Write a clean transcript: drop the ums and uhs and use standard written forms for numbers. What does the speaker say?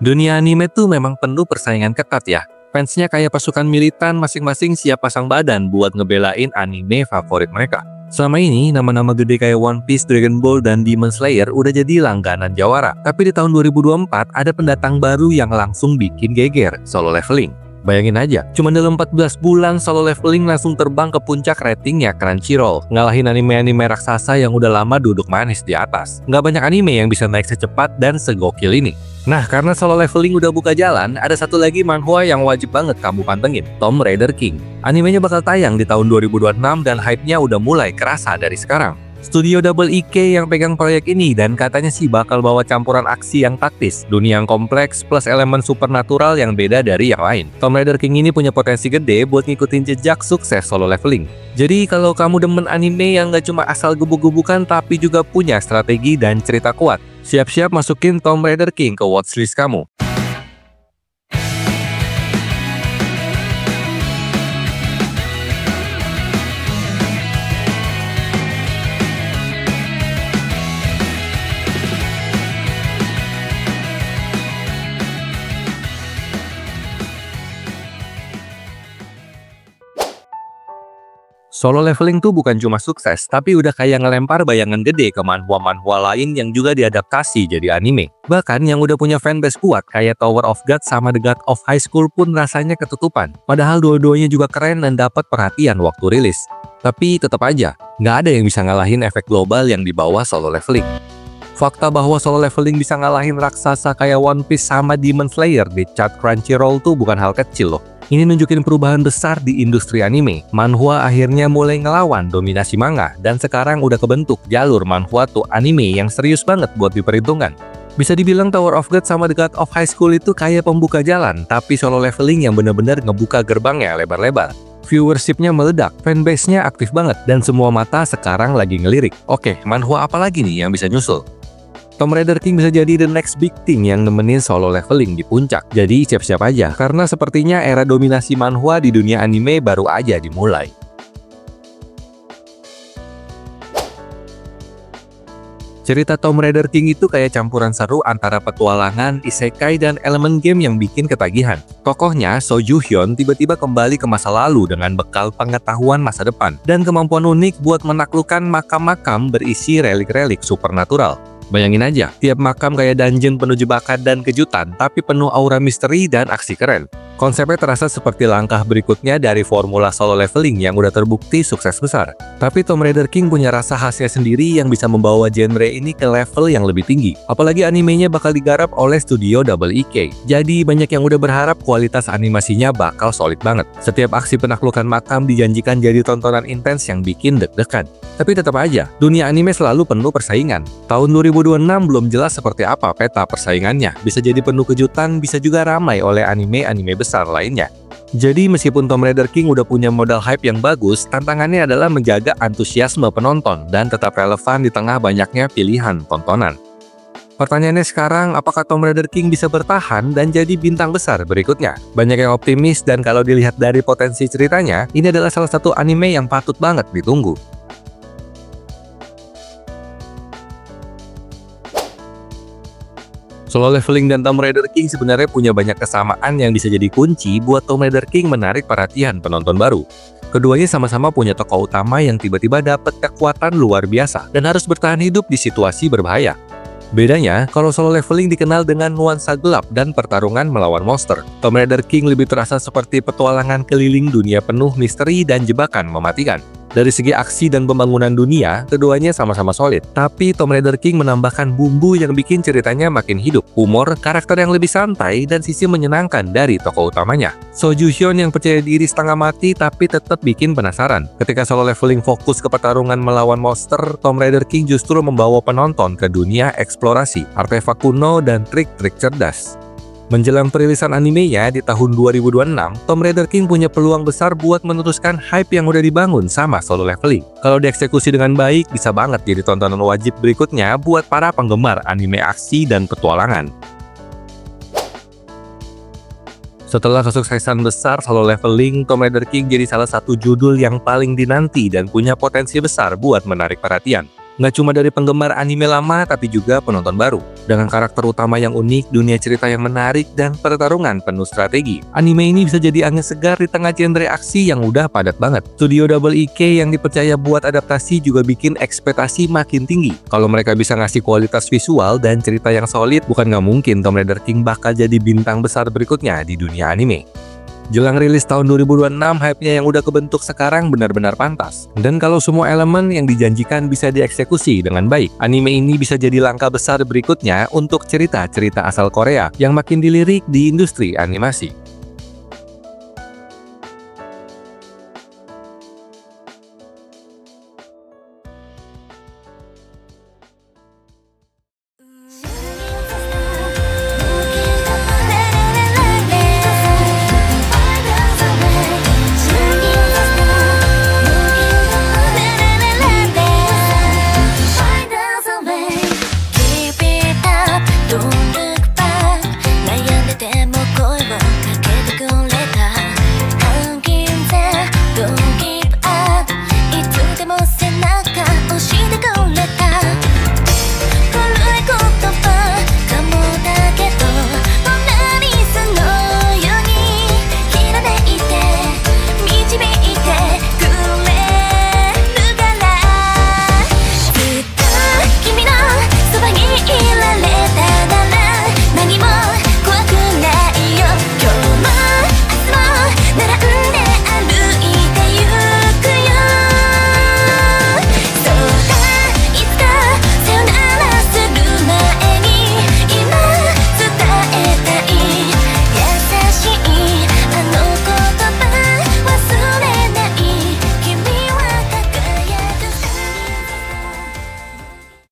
Dunia anime tuh memang penuh persaingan ketat ya. Fansnya kayak pasukan militan masing-masing siap pasang badan buat ngebelain anime favorit mereka. Selama ini, nama-nama gede kayak One Piece, Dragon Ball, dan Demon Slayer udah jadi langganan jawara. Tapi di tahun 2024, ada pendatang baru yang langsung bikin geger, Solo Leveling. Bayangin aja, cuma dalam 14 bulan Solo Leveling langsung terbang ke puncak ratingnya Crunchyroll, ngalahin anime-anime raksasa yang udah lama duduk manis di atas. Nggak banyak anime yang bisa naik secepat dan segokil ini. Nah, karena Solo Leveling udah buka jalan, ada satu lagi manhwa yang wajib banget kamu pantengin, Tomb Raider King. Animenya bakal tayang di tahun 2026 dan hype-nya udah mulai kerasa dari sekarang. Studio Double IK yang pegang proyek ini dan katanya sih bakal bawa campuran aksi yang taktis, dunia yang kompleks plus elemen supernatural yang beda dari yang lain. Tomb Raider King ini punya potensi gede buat ngikutin jejak sukses Solo Leveling. Jadi kalau kamu demen anime yang gak cuma asal gebuk-gebukan tapi juga punya strategi dan cerita kuat, siap-siap masukin Tomb Raider King ke watchlist kamu. Solo Leveling tuh bukan cuma sukses, tapi udah kayak ngelempar bayangan gede ke manhwa-manhwa lain yang juga diadaptasi jadi anime. Bahkan yang udah punya fanbase kuat kayak Tower of God sama The God of High School pun rasanya ketutupan. Padahal dua-duanya juga keren dan dapat perhatian waktu rilis. Tapi tetap aja, nggak ada yang bisa ngalahin efek global yang dibawa Solo Leveling. Fakta bahwa Solo Leveling bisa ngalahin raksasa kayak One Piece sama Demon Slayer di chart Crunchyroll tuh bukan hal kecil loh. Ini nunjukin perubahan besar di industri anime. Manhwa akhirnya mulai ngelawan dominasi manga, dan sekarang udah kebentuk jalur manhwa to anime yang serius banget buat diperhitungkan. Bisa dibilang Tower of God sama The God of High School itu kayak pembuka jalan, tapi Solo Leveling yang bener-bener ngebuka gerbangnya lebar-lebar. Viewership-nya meledak, fanbase-nya aktif banget, dan semua mata sekarang lagi ngelirik. Oke, manhwa apa lagi nih yang bisa nyusul? Tomb Raider King bisa jadi the next big thing yang nemenin Solo Leveling di puncak. Jadi siap-siap aja, karena sepertinya era dominasi manhwa di dunia anime baru aja dimulai. Cerita Tomb Raider King itu kayak campuran seru antara petualangan, isekai, dan elemen game yang bikin ketagihan. Tokohnya, So Joo Hyun, tiba-tiba kembali ke masa lalu dengan bekal pengetahuan masa depan dan kemampuan unik buat menaklukkan makam-makam berisi relik-relik supernatural. Bayangin aja, tiap makam kayak dungeon penuh jebakan dan kejutan, tapi penuh aura misteri dan aksi keren. Konsepnya terasa seperti langkah berikutnya dari formula Solo Leveling yang udah terbukti sukses besar. Tapi Tomb Raider King punya rasa khasnya sendiri yang bisa membawa genre ini ke level yang lebih tinggi. Apalagi animenya bakal digarap oleh studio Double IK. Jadi banyak yang udah berharap kualitas animasinya bakal solid banget. Setiap aksi penaklukan makam dijanjikan jadi tontonan intens yang bikin deg-degan. Tapi tetap aja, dunia anime selalu penuh persaingan. Tahun 2026 belum jelas seperti apa peta persaingannya. Bisa jadi penuh kejutan, bisa juga ramai oleh anime-anime besar lainnya. Jadi meskipun Tomb Raider King udah punya modal hype yang bagus, tantangannya adalah menjaga antusiasme penonton dan tetap relevan di tengah banyaknya pilihan tontonan. Pertanyaannya sekarang, apakah Tomb Raider King bisa bertahan dan jadi bintang besar berikutnya? Banyak yang optimis, dan kalau dilihat dari potensi ceritanya, ini adalah salah satu anime yang patut banget ditunggu. Solo Leveling dan Tomb Raider King sebenarnya punya banyak kesamaan yang bisa jadi kunci buat Tomb Raider King menarik perhatian penonton baru. Keduanya sama-sama punya tokoh utama yang tiba-tiba dapat kekuatan luar biasa dan harus bertahan hidup di situasi berbahaya. Bedanya, kalau Solo Leveling dikenal dengan nuansa gelap dan pertarungan melawan monster, Tomb Raider King lebih terasa seperti petualangan keliling dunia penuh misteri dan jebakan mematikan. Dari segi aksi dan pembangunan dunia, keduanya sama-sama solid. Tapi Tomb Raider King menambahkan bumbu yang bikin ceritanya makin hidup, humor, karakter yang lebih santai, dan sisi menyenangkan dari tokoh utamanya. So Joo Hyun yang percaya diri setengah mati tapi tetap bikin penasaran. Ketika Solo Leveling fokus ke pertarungan melawan monster, Tomb Raider King justru membawa penonton ke dunia eksplorasi, artefak kuno, dan trik-trik cerdas. Menjelang perilisan animenya di tahun 2026, Tomb Raider King punya peluang besar buat meneruskan hype yang udah dibangun sama Solo Leveling. Kalau dieksekusi dengan baik, bisa banget jadi tontonan wajib berikutnya buat para penggemar anime aksi dan petualangan. Setelah kesuksesan besar Solo Leveling, Tomb Raider King jadi salah satu judul yang paling dinanti dan punya potensi besar buat menarik perhatian. Nggak cuma dari penggemar anime lama, tapi juga penonton baru. Dengan karakter utama yang unik, dunia cerita yang menarik, dan pertarungan penuh strategi, anime ini bisa jadi angin segar di tengah genre aksi yang udah padat banget. Studio Double EK yang dipercaya buat adaptasi juga bikin ekspektasi makin tinggi. Kalau mereka bisa ngasih kualitas visual dan cerita yang solid, bukan nggak mungkin Tomb Raider King bakal jadi bintang besar berikutnya di dunia anime. Jelang rilis tahun 2026, hype-nya yang udah kebentuk sekarang benar-benar pantas. Dan kalau semua elemen yang dijanjikan bisa dieksekusi dengan baik, anime ini bisa jadi langkah besar berikutnya untuk cerita-cerita asal Korea yang makin dilirik di industri animasi.